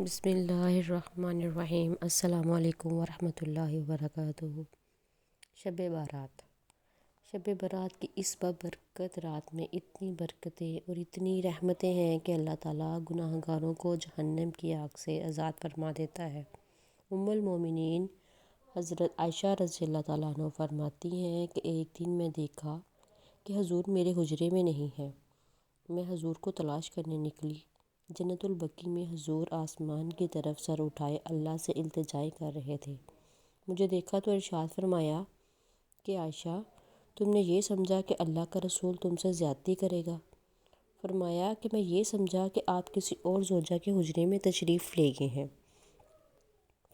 بسم اللہ الرحمن الرحیم۔ السلام علیکم ورحمۃ اللہ وبرکاتہ۔ شب برات کی اس بابرکت رات میں اتنی برکتیں اور اتنی رحمتیں ہیں کہ اللہ تعالیٰ گناہ گاروں کو جہنم کی آگ سے آزاد فرما دیتا ہے۔ ام المومنین حضرت عائشہ رضی اللہ تعالیٰ عنہ فرماتی ہیں کہ ایک دن میں دیکھا کہ حضور میرے حجرے میں نہیں ہیں۔ میں حضور کو تلاش کرنے نکلی۔ جنت البقیع میں حضور آسمان کی طرف سر اٹھائے اللہ سے التجا کر رہے تھے۔ مجھے دیکھا تو ارشاد فرمایا کہ عائشہ، تم نے یہ سمجھا کہ اللہ کا رسول تم سے زیادتی کرے گا؟ فرمایا کہ میں یہ سمجھا کہ آپ کسی اور زوجہ کے حجرے میں تشریف لے گئے ہیں۔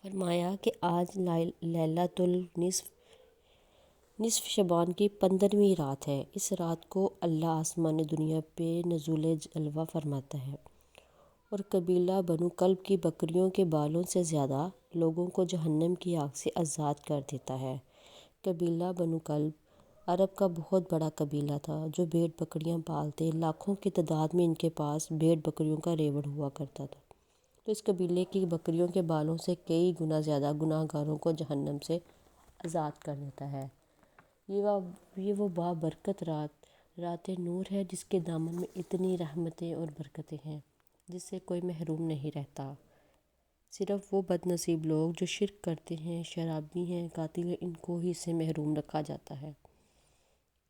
فرمایا کہ آج لیلۃ نصف شعبان کی 15ویں رات ہے۔ اس رات کو اللہ آسمان دنیا پہ نزول جلوہ فرماتا ہے اور قبیلہ بنو کلب کی بکریوں کے بالوں سے زیادہ لوگوں کو جہنم کی آگ سے آزاد کر دیتا ہے۔ قبیلہ بنو کلب عرب کا بہت بڑا قبیلہ تھا جو بھیڑ بکریاں پالتے، لاکھوں کی تعداد میں ان کے پاس بھیڑ بکریوں کا ریوڑ ہوا کرتا تھا۔ تو اس قبیلے کی بکریوں کے بالوں سے کئی گنا زیادہ گناہ گاروں کو جہنم سے آزاد کر دیتا ہے۔ یہ وہ بابرکت رات نور ہے جس کے دامن میں اتنی رحمتیں اور برکتیں ہیں جس سے کوئی محروم نہیں رہتا۔ صرف وہ بد نصیب لوگ جو شرک کرتے ہیں، شرابی ہیں، قاتل ہیں، ان کو ہی سے محروم رکھا جاتا ہے۔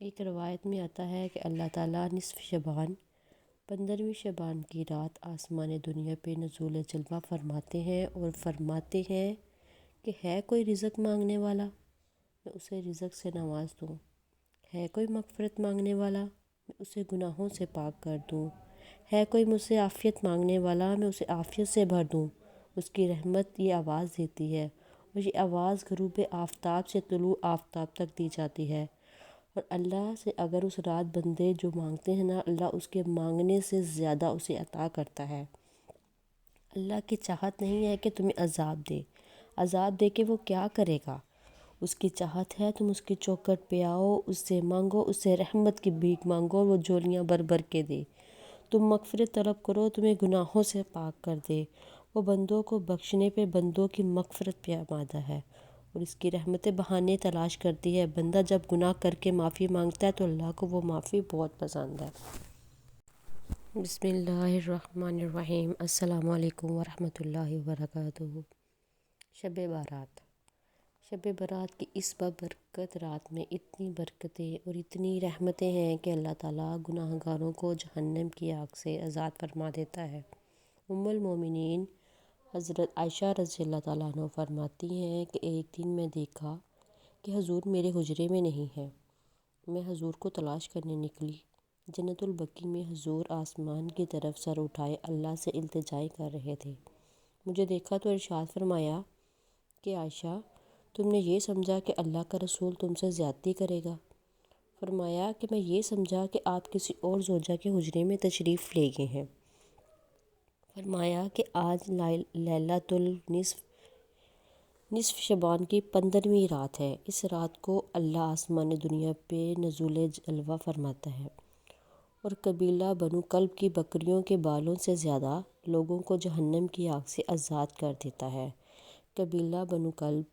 ایک روایت میں آتا ہے کہ اللہ تعالیٰ نصف شعبان 15ویں شعبان کی رات آسمان دنیا پہ نزول جلوہ فرماتے ہیں اور فرماتے ہیں کہ ہے کوئی رزق مانگنے والا، میں اسے رزق سے نواز دوں۔ ہے کوئی مغفرت مانگنے والا، میں اسے گناہوں سے پاک کر دوں۔ ہے کوئی مجھ سے عافیت مانگنے والا، میں اسے عافیت سے بھر دوں۔ اس کی رحمت یہ آواز دیتی ہے اور یہ آواز غروب آفتاب سے طلوع آفتاب تک دی جاتی ہے، اور اللہ سے اگر اس رات بندے جو مانگتے ہیں نا، اللہ اس کے مانگنے سے زیادہ اسے عطا کرتا ہے۔ اللہ کی چاہت نہیں ہے کہ تمہیں عذاب دے کے وہ کیا کرے گا؟ اس کی چاہت ہے تم اس کی چوکھٹ پہ آؤ، اس سے مانگو، اس سے رحمت کی بھیک مانگو اور وہ جھولیاں بھر بھر کے دے۔ تم مغفرت طلب کرو، تمہیں گناہوں سے پاک کر دے۔ وہ بندوں کو بخشنے پہ، بندوں کی مغفرت پہ آمادہ ہے اور اس کی رحمتیں بہانے تلاش کرتی ہے۔ بندہ جب گناہ کر کے معافی مانگتا ہے تو اللہ کو وہ معافی بہت پسند ہے۔ بسم اللہ الرحمن الرحیم۔ السلام علیکم ورحمۃ اللہ وبرکاتہ۔ شب برات کی اس بابرکت رات میں اتنی برکتیں اور اتنی رحمتیں ہیں کہ اللہ تعالیٰ گناہ گاروں کو جہنم کی آگ سے آزاد فرما دیتا ہے۔ ام المومنین حضرت عائشہ رضی اللہ تعالیٰ عنہ فرماتی ہیں کہ ایک دن میں دیکھا کہ حضور میرے حجرے میں نہیں ہیں۔ میں حضور کو تلاش کرنے نکلی۔ جنت البقیع میں حضور آسمان کی طرف سر اٹھائے اللہ سے التجا کر رہے تھے۔ مجھے دیکھا تو ارشاد فرمایا کہ عائشہ، تم نے یہ سمجھا کہ اللہ کا رسول تم سے زیادتی کرے گا؟ فرمایا کہ میں یہ سمجھا کہ آپ کسی اور زوجہ کے حجرے میں تشریف لے گئے ہیں۔ فرمایا کہ آج لیلۃ نصف شعبان کی 15ویں رات ہے۔ اس رات کو اللہ آسمان دنیا پہ نزول جلوہ فرماتا ہے اور قبیلہ بنو کلب کی بکریوں کے بالوں سے زیادہ لوگوں کو جہنم کی آگ سے آزاد کر دیتا ہے۔ قبیلہ بنو کلب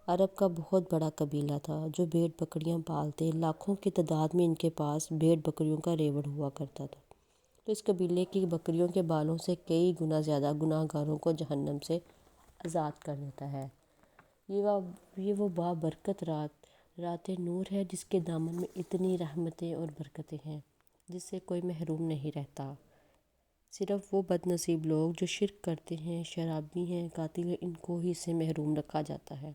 عرب کا بہت بڑا قبیلہ تھا جو بھیڑ بکریاں پالتے، لاکھوں کی تعداد میں ان کے پاس بھیڑ بکریوں کا ریوڑ ہوا کرتا تھا۔ تو اس قبیلے کی بکریوں کے بالوں سے کئی گنا زیادہ گناہ گاروں کو جہنم سے آزاد کر دیتا ہے۔ یہ وہ بابرکت رات نور ہے جس کے دامن میں اتنی رحمتیں اور برکتیں ہیں جس سے کوئی محروم نہیں رہتا۔ صرف وہ بد نصیب لوگ جو شرک کرتے ہیں، شرابی ہیں، قاتل ہیں، ان کو ہی سے محروم رکھا جاتا ہے۔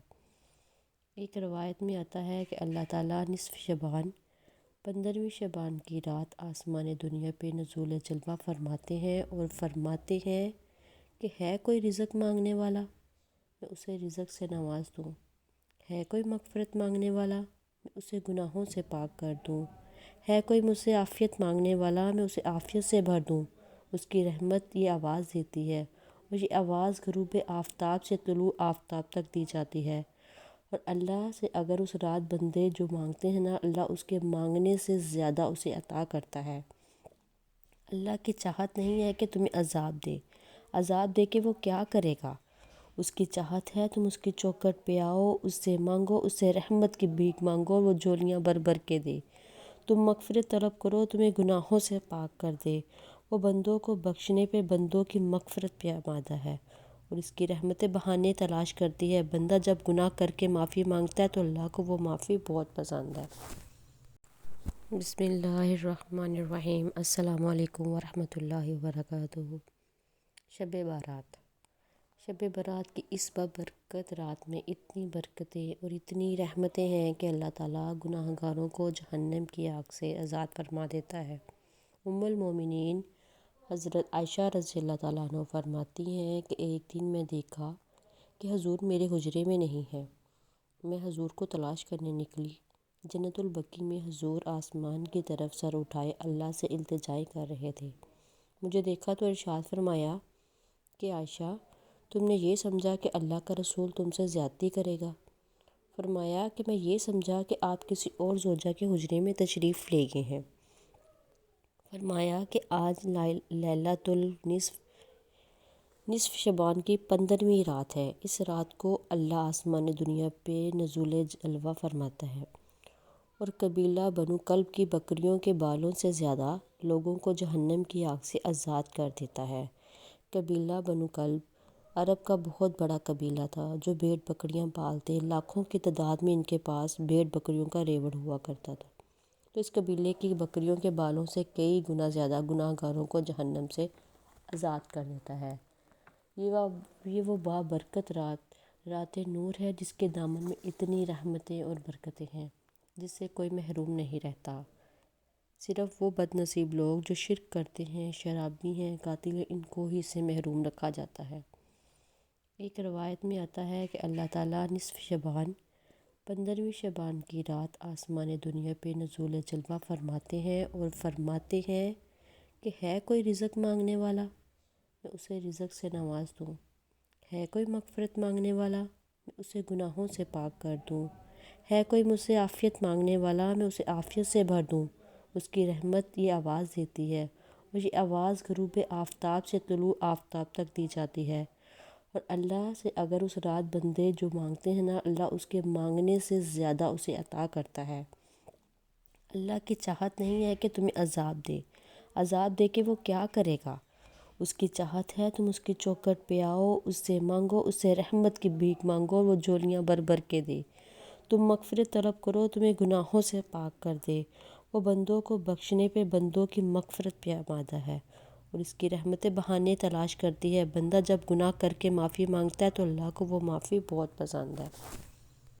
ایک روایت میں آتا ہے کہ اللہ تعالیٰ نصف شعبان 15ویں شعبان کی رات آسمان دنیا پہ نزول جلوہ فرماتے ہیں اور فرماتے ہیں کہ ہے کوئی رزق مانگنے والا، میں اسے رزق سے نواز دوں۔ ہے کوئی مغفرت مانگنے والا، میں اسے گناہوں سے پاک کر دوں۔ ہے کوئی مجھ سے عافیت مانگنے والا، میں اسے عافیت سے بھر دوں۔ اس کی رحمت یہ آواز دیتی ہے اور یہ آواز غروب آفتاب سے طلوع آفتاب تک دی جاتی ہے، اور اللہ سے اگر اس رات بندے جو مانگتے ہیں نا، اللہ اس کے مانگنے سے زیادہ اسے عطا کرتا ہے۔ اللہ کی چاہت نہیں ہے کہ تمہیں عذاب دے کے وہ کیا کرے گا؟ اس کی چاہت ہے تم اس کی چوکھٹ پہ آؤ، اس سے مانگو، اس سے رحمت کی بھیک مانگو، وہ جھولیاں بھر بھر کے دے۔ تم مغفرت طلب کرو، تمہیں گناہوں سے پاک کر دے۔ وہ بندوں کو بخشنے پہ بندوں کی مغفرت پہ آمادہ ہے اور اس کی رحمت بہانے تلاش کرتی ہے۔ بندہ جب گناہ کر کے معافی مانگتا ہے تو اللہ کو وہ معافی بہت پسند ہے۔ بسم اللہ الرحمن الرحیم۔ السلام علیکم ورحمۃ اللہ وبرکاتہ۔ شب بارات۔ شب برات کی اس بابرکت رات میں اتنی برکتیں اور اتنی رحمتیں ہیں کہ اللہ تعالیٰ گناہ گاروں کو جہنم کی آگ سے آزاد فرما دیتا ہے۔ ام المومنین حضرت عائشہ رضی اللہ تعالیٰ عنہ فرماتی ہیں کہ ایک دن میں دیکھا کہ حضور میرے حجرے میں نہیں ہیں۔ میں حضور کو تلاش کرنے نکلی۔ جنت البقیع میں حضور آسمان کی طرف سر اٹھائے اللہ سے التجائی کر رہے تھے۔ مجھے دیکھا تو ارشاد فرمایا کہ عائشہ، تم نے یہ سمجھا کہ اللہ کا رسول تم سے زیادتی کرے گا؟ فرمایا کہ میں یہ سمجھا کہ آپ کسی اور زوجہ کے حجرے میں تشریف لے گئے ہیں۔ فرمایا کہ آج لیلۃ نصف شعبان کی 15ویں رات ہے۔ اس رات کو اللہ آسمان دنیا پہ نزول جلوہ فرماتا ہے اور قبیلہ بنو کلب کی بکریوں کے بالوں سے زیادہ لوگوں کو جہنم کی آگ سے آزاد کر دیتا ہے۔ قبیلہ بنو کلب عرب کا بہت بڑا قبیلہ تھا جو بھیڑ بکریاں پالتے، لاکھوں کی تعداد میں ان کے پاس بھیڑ بکریوں کا ریوڑ ہوا کرتا تھا۔ تو اس قبیلے کی بکریوں کے بالوں سے کئی گنا زیادہ گناہ گاروں کو جہنم سے آزاد کر دیتا ہے۔ یہ وہ بابرکت رات نور ہے جس کے دامن میں اتنی رحمتیں اور برکتیں ہیں جس سے کوئی محروم نہیں رہتا۔ صرف وہ بد نصیب لوگ جو شرک کرتے ہیں، شرابی ہیں، قاتل ہیں، ان کو ہی اس سے محروم رکھا جاتا ہے۔ ایک روایت میں آتا ہے کہ اللہ تعالیٰ نصف شعبان 15ویں شعبان کی رات آسمان دنیا پہ نزول جلوہ فرماتے ہیں اور فرماتے ہیں کہ ہے کوئی رزق مانگنے والا، میں اسے رزق سے نواز دوں۔ ہے کوئی مغفرت مانگنے والا، میں اسے گناہوں سے پاک کر دوں۔ ہے کوئی مجھ سے عافیت مانگنے والا، میں اسے عافیت سے بھر دوں۔ اس کی رحمت یہ آواز دیتی ہے اور یہ آواز غروب آفتاب سے طلوع آفتاب تک دی جاتی ہے، اور اللہ سے اگر اس رات بندے جو مانگتے ہیں نا، اللہ اس کے مانگنے سے زیادہ اسے عطا کرتا ہے۔ اللہ کی چاہت نہیں ہے کہ تمہیں عذاب دے کے وہ کیا کرے گا؟ اس کی چاہت ہے تم اس کی چوکھٹ پہ آؤ، اس سے مانگو، اس سے رحمت کی بھیک مانگو، وہ جھولیاں بھر بھر کے دے۔ تم مغفرت طلب کرو، تمہیں گناہوں سے پاک کر دے۔ وہ بندوں کو بخشنے پہ بندوں کی مغفرت پہ آمادہ ہے اور اس کی رحمت بہانے تلاش کرتی ہے۔ بندہ جب گناہ کر کے معافی مانگتا ہے تو اللہ کو وہ معافی بہت پسند ہے۔